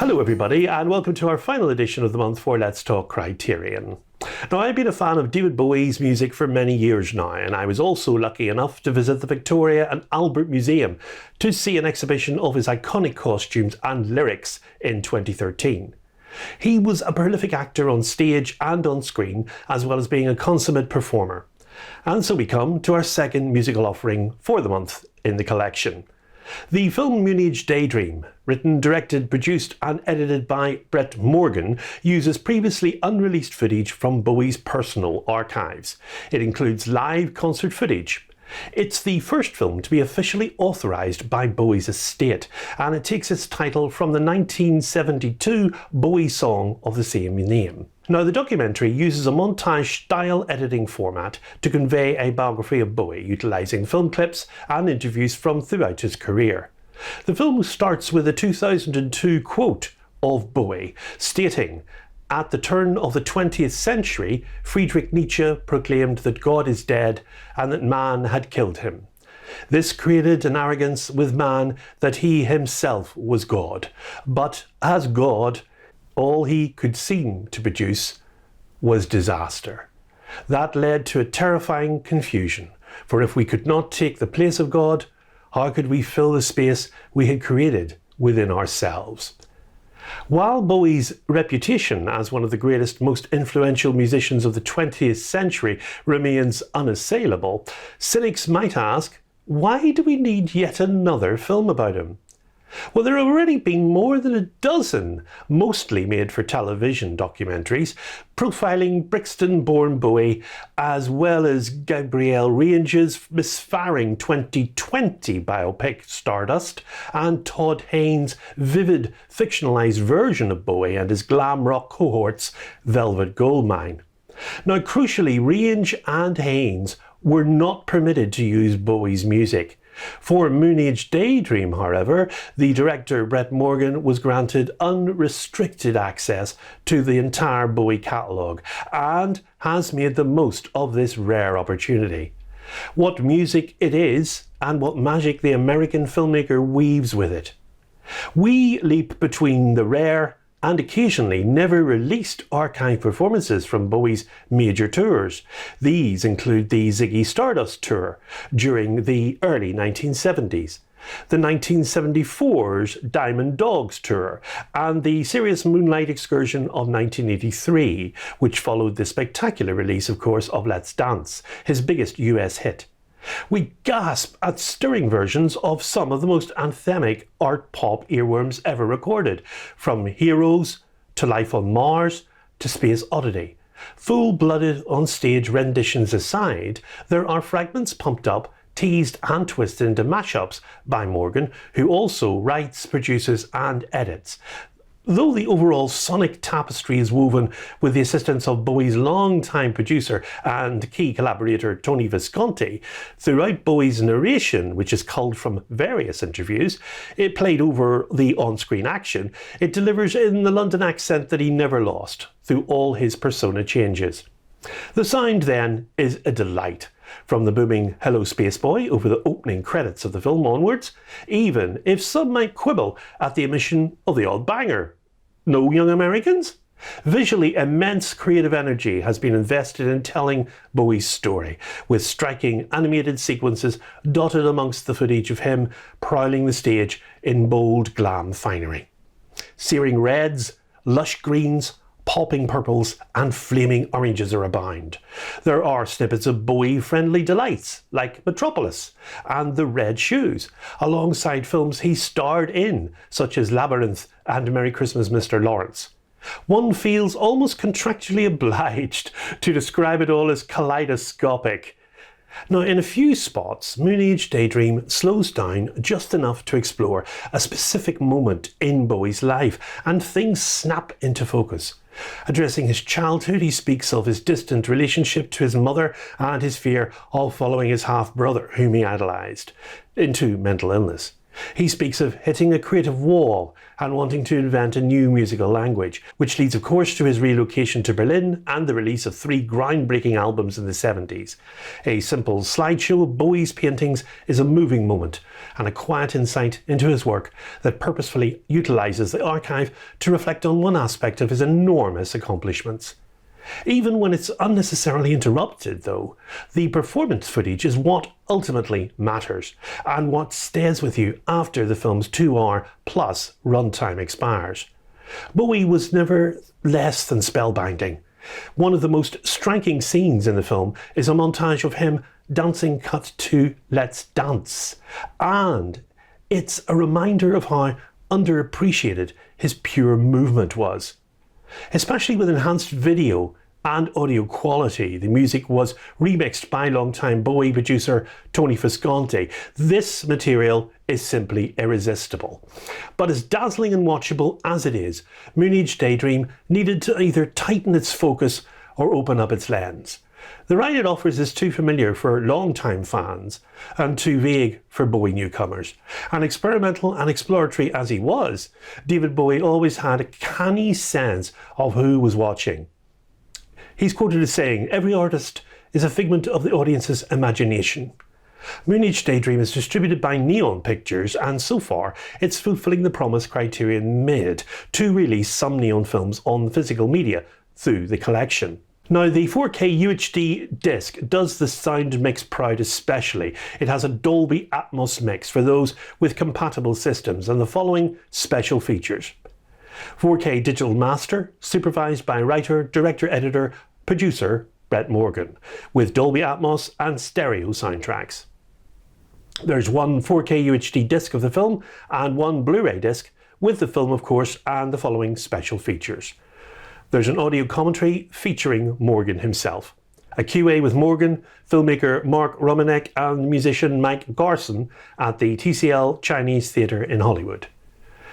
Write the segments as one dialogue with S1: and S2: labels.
S1: Hello everybody, and welcome to our final edition of the month for Let's Talk Criterion. Now, I've been a fan of David Bowie's music for many years now, and I was also lucky enough to visit the Victoria and Albert Museum to see an exhibition of his iconic costumes and lyrics in 2013. He was a prolific actor on stage and on screen, as well as being a consummate performer. And so we come to our second musical offering for the month in the collection. The film Moonage Daydream, written, directed, produced and edited by Brett Morgan, uses previously unreleased footage from Bowie's personal archives. It includes live concert footage. It's the first film to be officially authorised by Bowie's estate, and it takes its title from the 1972 Bowie song of the same name. Now, the documentary uses a montage-style editing format to convey a biography of Bowie, utilising film clips and interviews from throughout his career. The film starts with a 2002 quote of Bowie, stating, "At the turn of the 20th century, Friedrich Nietzsche proclaimed that God is dead and that man had killed him. This created an arrogance with man that he himself was God. But as God, all he could seem to produce was disaster. That led to a terrifying confusion, for if we could not take the place of God, how could we fill the space we had created within ourselves?" While Bowie's reputation as one of the greatest, most influential musicians of the 20th century remains unassailable, cynics might ask, why do we need yet another film about him? Well, there have already been more than a dozen, mostly made for television documentaries, profiling Brixton-born Bowie, as well as Gabrielle Range's misfiring 2020 biopic Stardust, and Todd Haynes' vivid, fictionalised version of Bowie and his glam rock cohorts Velvet Goldmine. Now, crucially, Range and Haynes were not permitted to use Bowie's music. For Moonage Daydream, however, the director Brett Morgan was granted unrestricted access to the entire Bowie catalogue and has made the most of this rare opportunity. What music it is, and what magic the American filmmaker weaves with it. We leap between the rare and occasionally never released archive performances from Bowie's major tours. These include the Ziggy Stardust tour during the early 1970s, the 1974's Diamond Dogs tour, and the Serious Moonlight Excursion of 1983, which followed the spectacular release, of course, of Let's Dance, his biggest US hit. We gasp at stirring versions of some of the most anthemic art pop earworms ever recorded, from Heroes to Life on Mars to Space Oddity. Full-blooded on-stage renditions aside, there are fragments pumped up, teased and twisted into mashups by Morgan, who also writes, produces and edits. Though the overall sonic tapestry is woven with the assistance of Bowie's longtime producer and key collaborator Tony Visconti, throughout Bowie's narration, which is culled from various interviews, it played over the on-screen action, it delivers in the London accent that he never lost through all his persona changes. The sound then is a delight, from the booming Hello Space Boy over the opening credits of the film onwards, even if some might quibble at the omission of the odd banger. No, young Americans? Visually, immense creative energy has been invested in telling Bowie's story, with striking animated sequences dotted amongst the footage of him prowling the stage in bold glam finery. Searing reds, lush greens, popping purples and flaming oranges are abound. There are snippets of Bowie-friendly delights like Metropolis and The Red Shoes, alongside films he starred in, such as Labyrinth and Merry Christmas, Mr. Lawrence. One feels almost contractually obliged to describe it all as kaleidoscopic. Now, in a few spots, Moonage Daydream slows down just enough to explore a specific moment in Bowie's life, and things snap into focus. Addressing his childhood, he speaks of his distant relationship to his mother and his fear of following his half-brother, whom he idolised, into mental illness. He speaks of hitting a creative wall and wanting to invent a new musical language, which leads of course to his relocation to Berlin and the release of 3 groundbreaking albums in the 70s. A simple slideshow of Bowie's paintings is a moving moment and a quiet insight into his work that purposefully utilises the archive to reflect on one aspect of his enormous accomplishments. Even when it's unnecessarily interrupted, though, the performance footage is what ultimately matters and what stays with you after the film's 2-hour plus runtime expires. Bowie was never less than spellbinding. One of the most striking scenes in the film is a montage of him dancing cut to Let's Dance, and it's a reminder of how underappreciated his pure movement was. Especially with enhanced video and audio quality, the music was remixed by longtime Bowie producer Tony Visconti. This material is simply irresistible. But as dazzling and watchable as it is, Moonage Daydream needed to either tighten its focus or open up its lens. The ride it offers is too familiar for long-time fans and too vague for Bowie newcomers. And experimental and exploratory as he was, David Bowie always had a canny sense of who was watching. He's quoted as saying, "Every artist is a figment of the audience's imagination." Moonage Daydream is distributed by Neon Pictures, and so far it's fulfilling the promise Criterion made to release some Neon films on physical media through the collection. Now, the 4K UHD disc does the sound mix proud especially. It has a Dolby Atmos mix for those with compatible systems and the following special features. 4K digital master, supervised by writer, director, editor, producer Brett Morgan, with Dolby Atmos and stereo soundtracks. There's one 4K UHD disc of the film and one Blu-ray disc with the film of course and the following special features. There's an audio commentary featuring Morgan himself, a QA with Morgan, filmmaker Mark Romanek and musician Mike Garson at the TCL Chinese Theatre in Hollywood.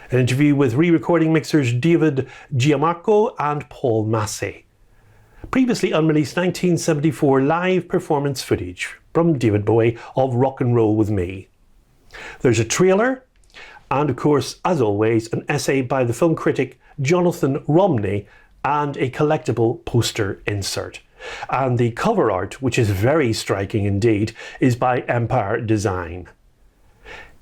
S1: An interview with re-recording mixers David Giammarco and Paul Massey. Previously unreleased 1974 live performance footage from David Bowie of Rock and Roll With Me. There's a trailer and of course, as always, an essay by the film critic Jonathan Romney and a collectible poster insert. And the cover art, which is very striking indeed, is by Empire Design.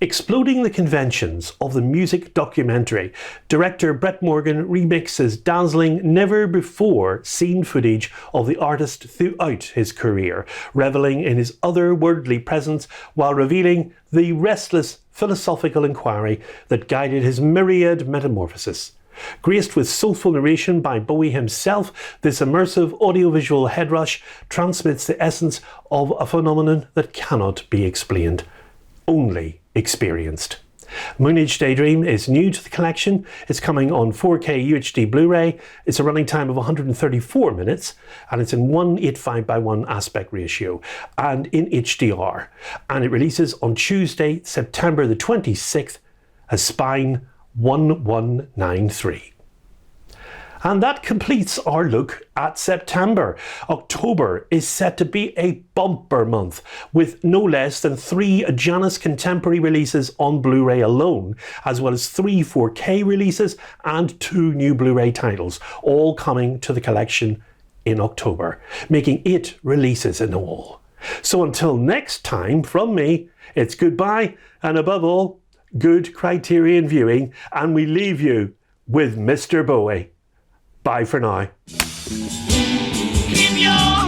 S1: Exploding the conventions of the music documentary, director Brett Morgan remixes dazzling, never-before-seen footage of the artist throughout his career, reveling in his otherworldly presence while revealing the restless philosophical inquiry that guided his myriad metamorphoses. Graced with soulful narration by Bowie himself, this immersive audiovisual headrush transmits the essence of a phenomenon that cannot be explained, only experienced. Moonage Daydream is new to the collection. It's coming on 4K UHD Blu-ray. It's a running time of 134 minutes and it's in 1:8:5:1 aspect ratio and in HDR. And it releases on Tuesday, September the 26th as Spine 1193. And that completes our look at September. October is set to be a bumper month with no less than 3 Janus Contemporary releases on Blu-ray alone, as well as 3 4K releases and 2 new Blu-ray titles, all coming to the collection in October, making 8 releases in all. So until next time, from me, it's goodbye and above all, good Criterion viewing, and we leave you with Mr. Bowie. Bye for now.
S2: Keep your